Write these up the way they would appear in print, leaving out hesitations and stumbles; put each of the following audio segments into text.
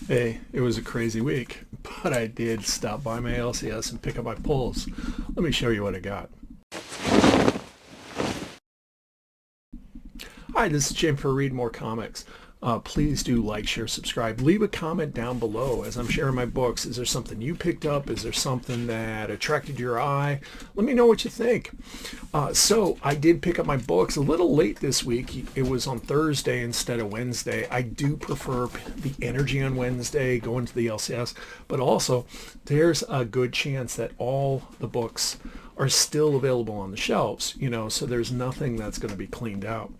Hey, it was a crazy week, but I did stop by my LCS and pick up my pulls. Let me show you what I got. Hi, this is Jim for Read More Comics. Please do like, share, subscribe. Leave a comment down below as I'm sharing my books. Is there something you picked up? Is there something that attracted your eye? Let me know what you think. So I did pick up my books a little late this week. It was on Thursday instead of Wednesday. I do prefer the energy on Wednesday, going to the LCS, but also there's a good chance that all the books are still available on the shelves, so there's nothing that's going to be cleaned out.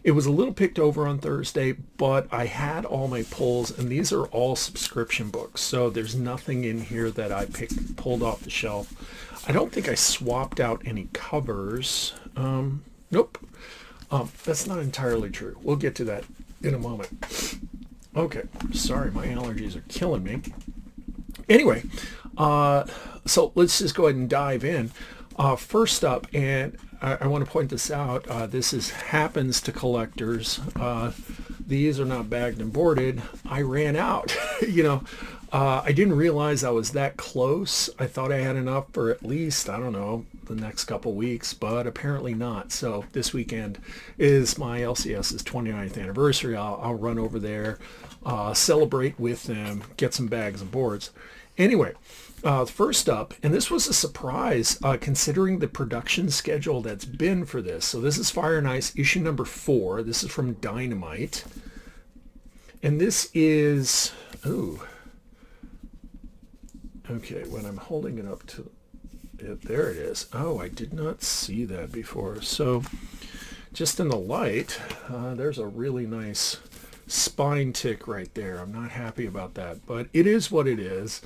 It was a little picked over on Thursday, but I had all my pulls, and these are all subscription books, so there's nothing in here that I pulled off the shelf. I don't think I swapped out any covers. Nope. That's not entirely true. We'll get to that in a moment. Okay, sorry, my allergies are killing me. Anyway, so let's just go ahead and dive in. First up, and I want to point this out, this happens to collectors. These are not bagged and boarded. I ran out. I didn't realize I was that close. I thought I had enough for at least, I don't know, the next couple weeks, but apparently not. So this weekend is my LCS's 29th anniversary. I'll run over there, celebrate with them, get some bags and boards. Anyway, first up, and this was a surprise considering the production schedule that's been for this. So this is Fire and Ice issue number 4. This is from Dynamite. And this is, okay, when I'm holding it up to it, there it is. Oh, I did not see that before. So just in the light, there's a really nice spine tick right there. I'm not happy about that, but it is what it is.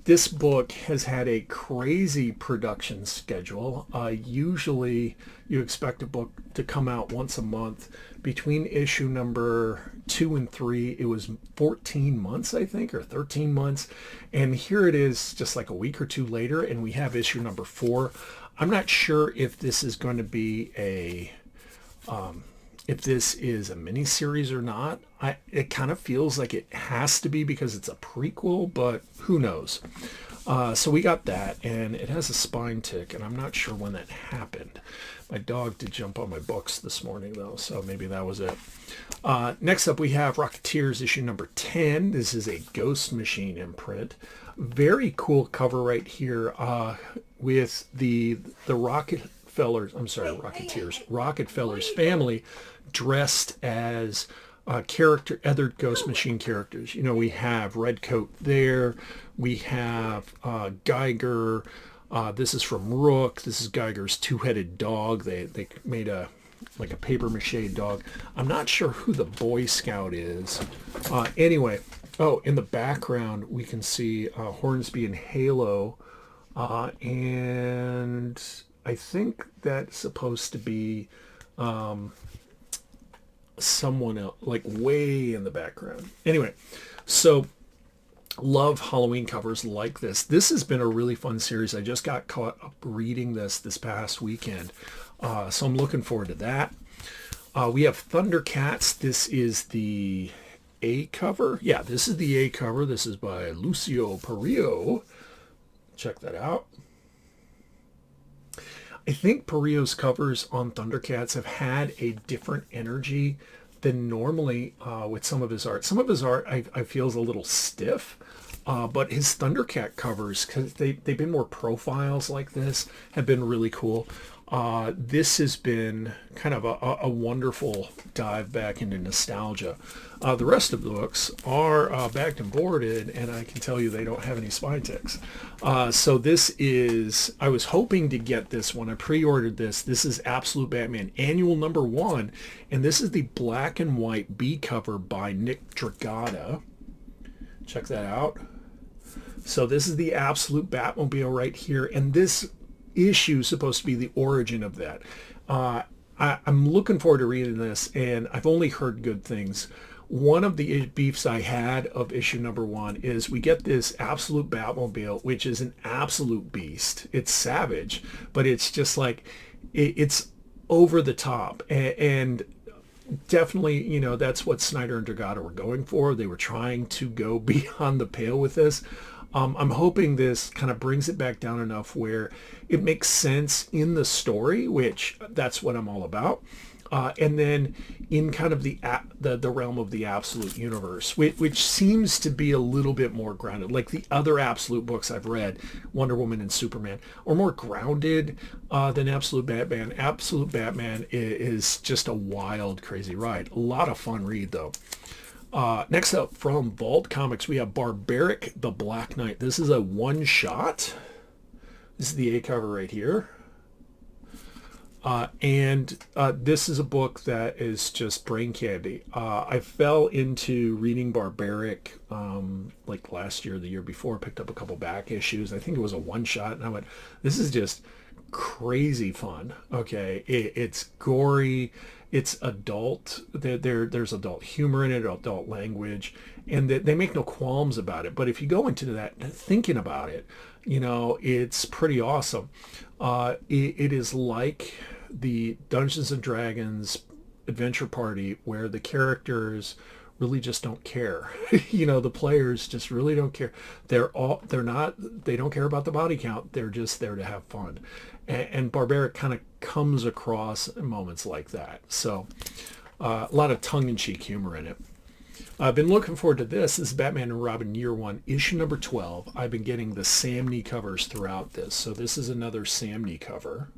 This book has had a crazy production schedule. Usually you expect a book to come out once a month. Between issue number 2 and 3, it was 14 months, I think, or 13 months. And here it is just like a week or two later, and we have issue number 4. I'm not sure if this is going to be if this is a miniseries or not. It kind of feels like it has to be because it's a prequel, but who knows? So we got that, and it has a spine tick, and I'm not sure when that happened. My dog did jump on my books this morning, though, so maybe that was it. Next up, we have Rocketeers issue number 10. This is a Ghost Machine imprint. Very cool cover right here with the Rocketfellers family dressed as other Ghost Machine characters. We have Redcoat there. We have Geiger. This is from Rook. This is Geiger's two-headed dog. They made a paper mache dog. I'm not sure who the Boy Scout is. Anyway, in the background we can see Hornsby and Halo, and I think that's supposed to be someone else, like way in the background. Anyway, so love Halloween covers like this. This has been a really fun series. I just got caught up reading this past weekend, so I'm looking forward to that. We have Thundercats. This is the A cover. Yeah, this is the A cover. This is by Lucio Perillo. Check that out. I think Perillo's covers on Thundercats have had a different energy than normally with some of his art. Some of his art I feel is a little stiff, but his Thundercat covers, because they've been more profiles like this, have been really cool. This has been kind of a wonderful dive back into nostalgia. The rest of the books are bagged and boarded, and I can tell you they don't have any spine ticks. So this is, I was hoping to get this one. I pre-ordered this. This is Absolute Batman Annual number 1, and this is the black and white B cover by Nick Dragotta. Check that out. So this is the Absolute Batmobile right here, and this issue is supposed to be the origin of that. I'm looking forward to reading this, and I've only heard good things. One of the beefs I had of issue number 1 is we get this Absolute Batmobile, which is an absolute beast. It's savage, but it's just like, it's over the top. And definitely, you know, that's what Snyder and Dragata were going for. They were trying to go beyond the pale with this. I'm hoping this kind of brings it back down enough where it makes sense in the story, which that's what I'm all about. And then in kind of the realm of the absolute universe, which seems to be a little bit more grounded. Like the other absolute books I've read, Wonder Woman and Superman, are more grounded than Absolute Batman. Absolute Batman is just a wild, crazy ride. A lot of fun read, though. Next up from Vault Comics, we have Barbaric the Black Knight. This is a one-shot. This is the A cover right here. And this is a book that is just brain candy. I fell into reading Barbaric like last year, the year before. Picked up a couple back issues. I think it was a one-shot, and I went, this is just crazy fun. Okay, it's gory. It's adult. There's adult humor in it, adult language, and they make no qualms about it. But if you go into that thinking about it, you know, it's pretty awesome. It is like the Dungeons and Dragons adventure party where the characters really just don't care. You know, the players just really don't care. They don't care about the body count. They're just there to have fun. And Barbaric kind of comes across in moments like that. So a lot of tongue-in-cheek humor in it. I've been looking forward to this. This is Batman and Robin Year 1, issue number 12. I've been getting the Sam Nee covers throughout this. So this is another Sam Nee cover.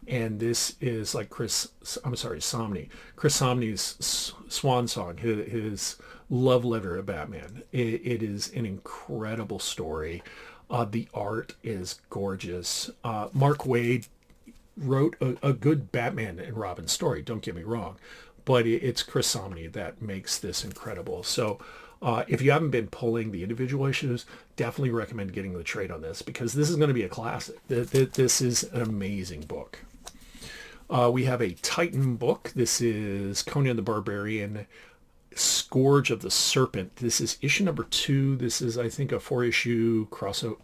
And this is like Chris Samnee's swan song, his love letter to Batman. It is an incredible story. The art is gorgeous. Mark Waid wrote a good Batman and Robin story, don't get me wrong, but it's Chris Samnee that makes this incredible. So if you haven't been pulling the individual issues, definitely recommend getting the trade on this, because this is going to be a classic. This is an amazing book. We have a Titan book. This is Conan the Barbarian, Scourge of the Serpent. This is issue number 2. This is, I think, a 4-issue crossover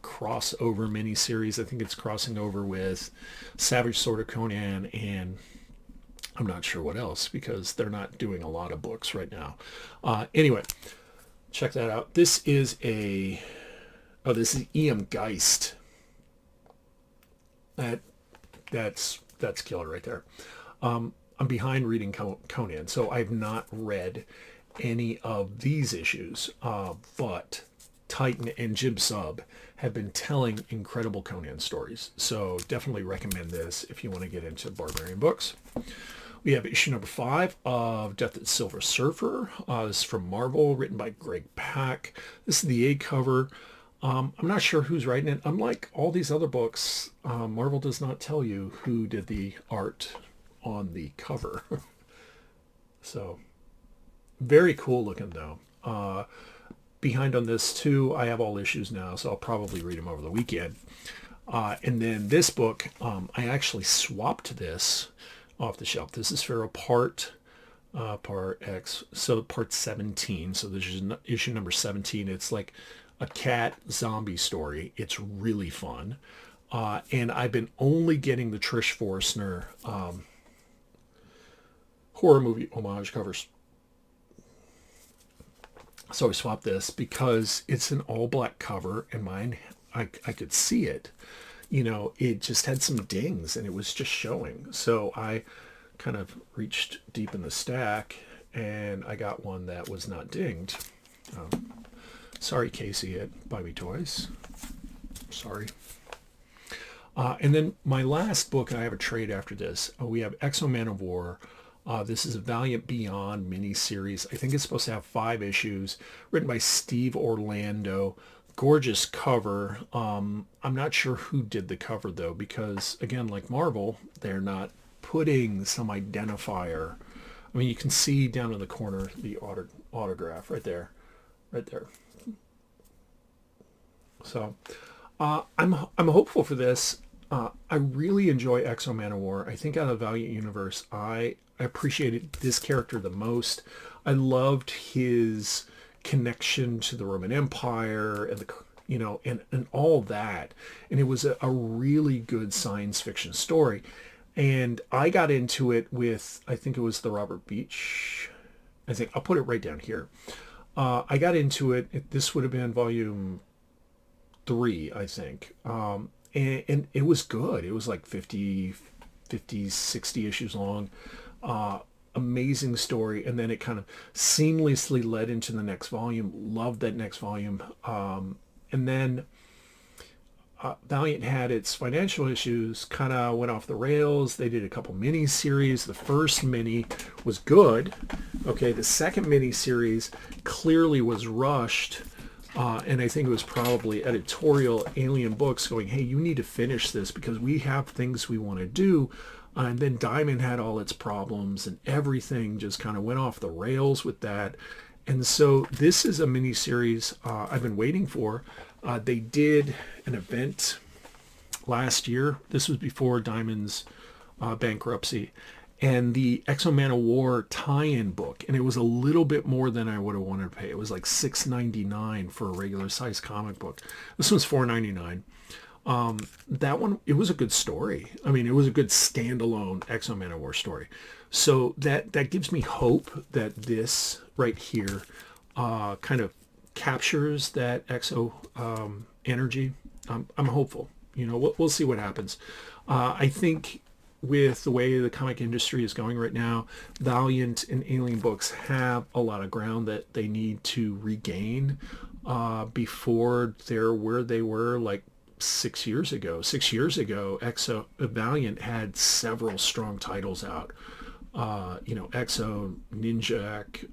miniseries. I think it's crossing over with Savage Sword of Conan, and I'm not sure what else, because they're not doing a lot of books right now. Anyway, check that out. This is this is E.M. Geist. That's killer right there. I'm behind reading Conan, so I've not read any of these issues, but Titan and Jim Sub have been telling incredible Conan stories, so definitely recommend this if you want to get into barbarian books. We have issue number 5 of Death at Silver Surfer. This is from Marvel, written by Greg Pak. This is the A cover. I'm not sure who's writing it. Unlike all these other books, Marvel does not tell you who did the art on the cover. So, very cool looking though. Behind on this too, I have all issues now, so I'll probably read them over the weekend. And then this book, I actually swapped this off the shelf. This is Feral part X, so part 17. So this is issue number 17. It's like a cat zombie story. It's really fun. And I've been only getting the Trish Forstner horror movie homage covers. So I swapped this because it's an all black cover, and mine, I could see it. You know, it just had some dings and it was just showing. So I kind of reached deep in the stack and I got one that was not dinged. Sorry, Casey at Buy Me Toys. Sorry. And then my last book, I have a trade after this. We have X-O Man of War. This is a Valiant Beyond miniseries. I think it's supposed to have 5 issues, written by Steve Orlando. Gorgeous cover. I'm not sure who did the cover though, because again, like Marvel, they're not putting some identifier. I mean, you can see down in the corner the autograph right there. So I'm hopeful for this. I really enjoy X-O Man of War. I think out of the Valiant universe, I appreciated this character the most. I loved his connection to the Roman Empire and and all that. And it was a really good science fiction story. And I got into it with, I think it was the Robert Beach. I think I'll put it right down here. I got into it. This would have been volume 3, I think. And it was good. It was like 50, 60 issues long. Amazing story. And then it kind of seamlessly led into the next volume. Loved that next volume. And then Valiant had its financial issues, kind of went off the rails. They did a couple mini series. The first mini was good. Okay, the second mini series clearly was rushed. And I think it was probably editorial Alien Books going, hey, you need to finish this because we have things we want to do. And then Diamond had all its problems and everything just kind of went off the rails with that. And so this is a mini series I've been waiting for. They did an event last year. This was before Diamond's bankruptcy. And the X-O Manowar tie-in book, and it was a little bit more than I would have wanted to pay. It was like $6.99 for a regular size comic book. This one's $4.99. That one, it was a good story. I mean, it was a good standalone X-O Manowar story. So that gives me hope that this right here kind of captures that X-O energy. I'm hopeful. You know, we'll see what happens. I think with the way the comic industry is going right now, Valiant and Alien Books have a lot of ground that they need to regain before they're where they were like 6 years ago. 6 years ago, Valiant had several strong titles out. X-O, Ninjak,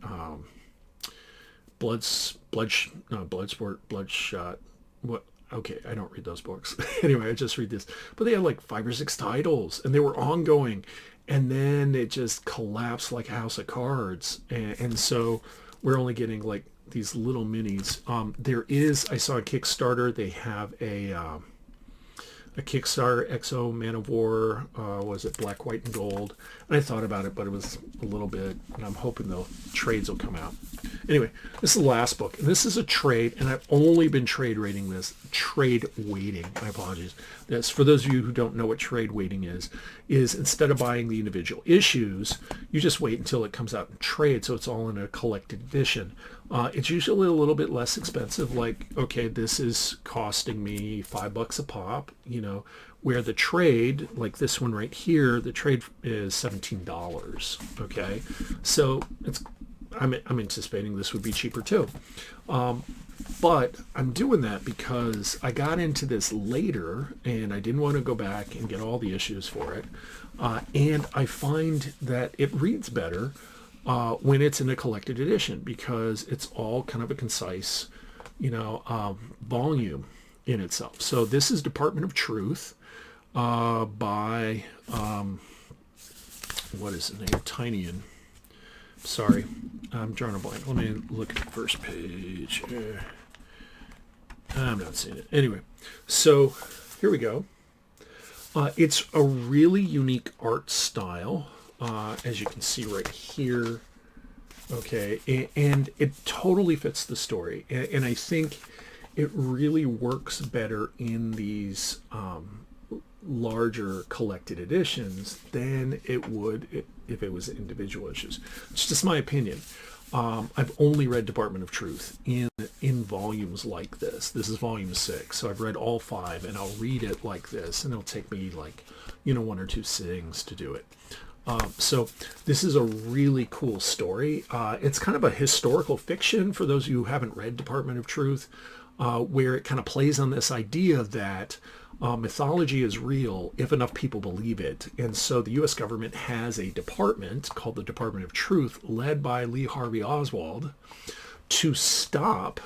Bloodshot. What? Okay, I don't read those books. Anyway, I just read this. But they had like 5 or 6 titles, and they were ongoing. And then it just collapsed like a house of cards. And so we're only getting like these little minis. I saw a Kickstarter. They have a Kickstarter X-O Manowar, was it Black, White, and Gold? And I thought about it, but it was a little bit, and I'm hoping the trades will come out. Anyway, this is the last book, and this is a trade, and I've only been trade waiting. My apologies. That's for those of you who don't know what trade waiting is instead of buying the individual issues, you just wait until it comes out in trade, so it's all in a collected edition. It's usually a little bit less expensive, like, okay, this is costing me $5 a pop, where the trade, like this one right here, the trade is $17, okay? So I'm anticipating this would be cheaper too. But I'm doing that because I got into this later and I didn't want to go back and get all the issues for it. And I find that it reads better when it's in a collected edition because it's all kind of a concise, volume in itself. So this is Department of Truth by, what is the name? Tynion. Sorry, I'm drawing a blank. Let me look at the first page. I'm not seeing it. Anyway, so here we go. It's a really unique art style, as you can see right here. Okay, and it totally fits the story. And I think it really works better in these larger collected editions than it would if it was individual issues. It's just my opinion. I've only read Department of Truth in volumes like this. This is volume 6, so I've read all 5, and I'll read it like this, and it'll take me like 1 or 2 sittings to do it. So this is a really cool story. It's kind of a historical fiction for those of you who haven't read Department of Truth, where it kind of plays on this idea that mythology is real if enough people believe it. And so the U.S. government has a department called the Department of Truth, led by Lee Harvey Oswald, to stop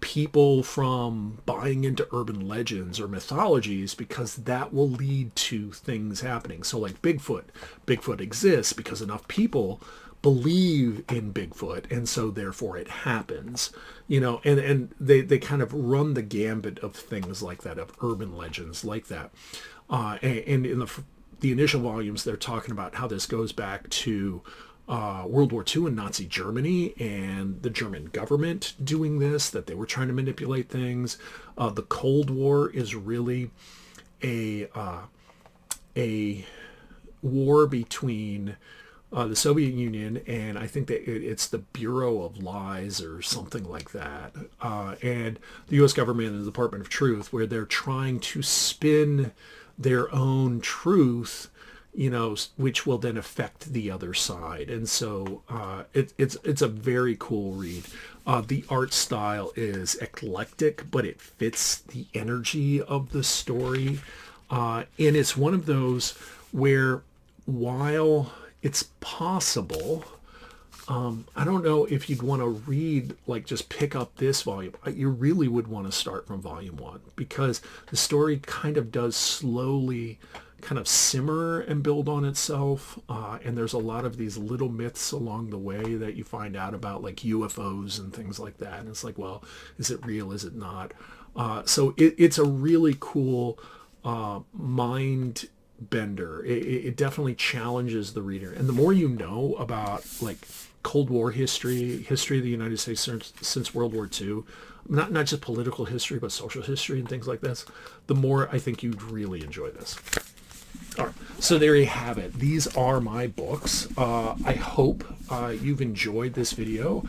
people from buying into urban legends or mythologies because that will lead to things happening. So like Bigfoot exists because enough people believe in Bigfoot, and so therefore it happens, and they kind of run the gambit of things like that, of urban legends like that. And in the initial volumes, they're talking about how this goes back to World War II and Nazi Germany and the German government doing this, that they were trying to manipulate things. The Cold War is really a war between the Soviet Union and I think that it's the Bureau of Lies or something like that, and the U.S. government and the Department of Truth, where they're trying to spin their own truth, which will then affect the other side. And so it's a very cool read. The art style is eclectic, but it fits the energy of the story. And it's one of those where, while it's possible, I don't know if you'd want to read, like, just pick up this volume. You really would want to start from volume 1, because the story kind of does slowly kind of simmer and build on itself. And there's a lot of these little myths along the way that you find out about, like UFOs and things like that. And it's like, well, is it real? Is it not? So it's a really cool mind bender. It definitely challenges the reader. And the more you know about, like, Cold War history of the United States since World War II, not just political history, but social history and things like this, the more I think you'd really enjoy this. All right, so there you have it. These are my books. I hope you've enjoyed this video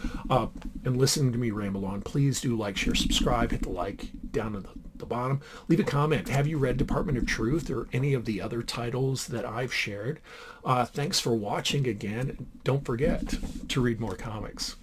and listening to me ramble on. Please do like, share, subscribe, hit the like down at the bottom. Leave a comment. Have you read Department of Truth or any of the other titles that I've shared? Thanks for watching again. Don't forget to read more comics.